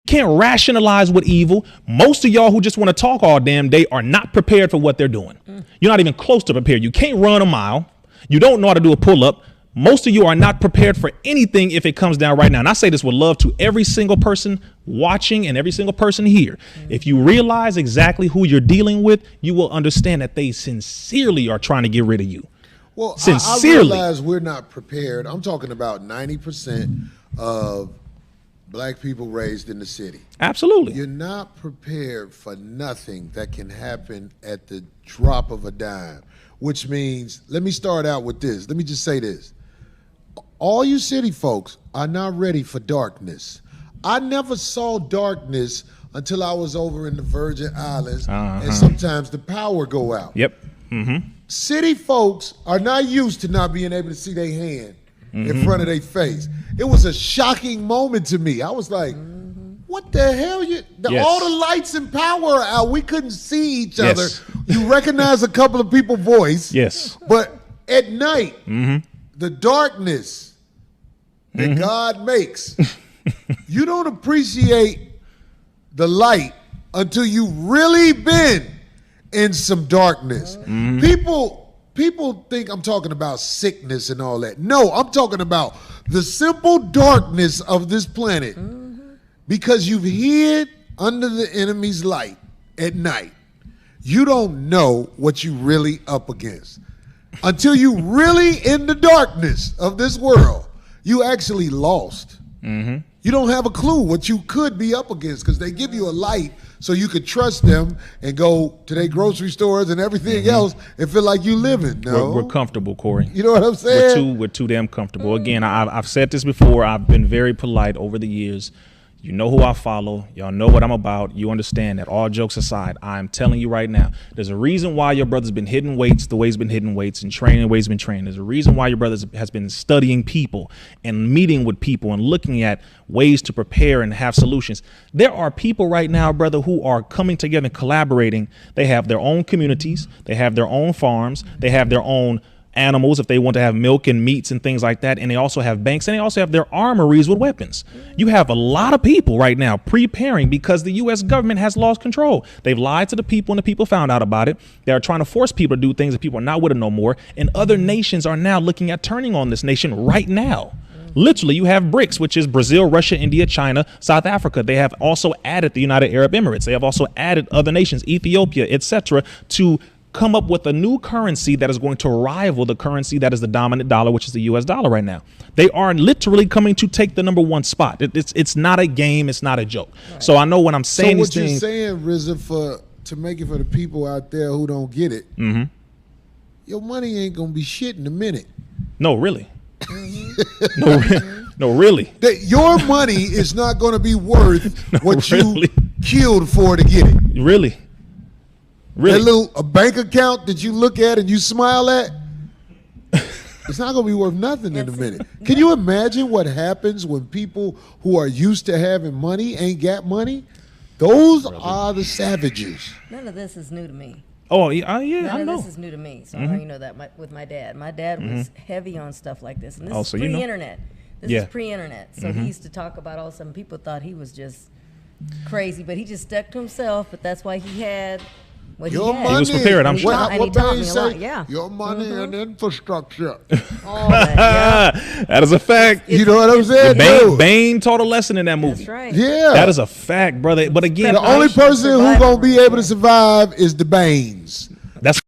Can't rationalize with evil. Most of y'all who just want to talk all damn day are not prepared for what they're doing. You're not even close to prepared. You can't run a mile. You don't know how to do a pull-up. Most of you are not prepared for anything if it comes down right now. And I say this with love to every single person watching and every single person here. If you realize exactly who you're dealing with, you will understand that they sincerely are trying to get rid of you. Well, sincerely. I realize we're not prepared. I'm talking about 90% of black people raised in the city. Absolutely. You're not prepared for nothing that can happen at the drop of a dime, which means, let me start out with this. Let me just say this. All you city folks are not ready for darkness. I never saw darkness until I was over in the Virgin Islands, and sometimes the power go out. Yep. City folks are not used to not being able to see their hand in front of their face. It was a shocking moment to me. I was like, what the hell? All the lights and power are out. We couldn't see each other. You recognize a couple of people's voice. Yes. But at night, the darkness that God makes, you don't appreciate the light until you really been in some darkness. People think I'm talking about sickness and all that. No, I'm talking about the simple darkness of this planet. Because you've hid under the enemy's light at night, you don't know what you really up against. Until you really in the darkness of this world, you actually lost. You don't have a clue what you could be up against because they give you a light so you could trust them and go to their grocery stores and everything else and feel like you living. No, We're comfortable, Corey. You know what I'm saying? We're too damn comfortable. Again, I've said this before. I've been very polite over the years. You know who I follow. Y'all know what I'm about. You understand that. All jokes aside, I'm telling you right now, there's a reason why your brother's been hitting weights the way he's been hitting weights and training the way he's been training. There's a reason why your brother has been studying people and meeting with people and looking at ways to prepare and have solutions. There are people right now, brother, who are coming together and collaborating. They have their own communities. They have their own farms. They have their own animals if they want to have milk and meats and things like that. And they also have banks and they also have their armories with weapons. You have a lot of people right now preparing because the U.S. government has lost control. They've lied to the people and the people found out about it. They are trying to force people to do things that people are not with it no more. And other nations are now looking at turning on this nation right now. Literally, you have BRICS, which is Brazil, Russia, India, China, South Africa. They have also added the United Arab Emirates. They have also added other nations, Ethiopia, etc., to come up with a new currency that is going to rival the currency that is the dominant dollar, which is the US dollar right now. They are literally coming to take the #1 spot. It's not a game. It's not a joke. Right. So I know when I'm saying these things. So what you're saying, RZA, to make it for the people out there who don't get it, your money ain't going to be shit in a minute. No, really. No, really. That your money is not going to be worth what you killed for to get it. Really. That little a bank account that you look at and you smile at, it's not going to be worth nothing in a minute. Can you imagine what happens when people who are used to having money ain't got money? Those are the savages. None of this is new to me. Oh, yeah, None I know. of this is new to me. So I know you know that with my dad. My dad was heavy on stuff like this. And this is so you know. pre-internet. This is pre-internet. So he used to talk about all some people thought he was just crazy, but he just stuck to himself. But that's why he had what Your he had. money, He was prepared, I'm sure. What Barry say? Yeah. Your money and infrastructure. All that, yeah. That is a fact. You know what I'm saying? Bane taught a lesson in that movie. That's right. Yeah. That is a fact, brother. But again, The only person who's going to be able to survive is the Banes. That's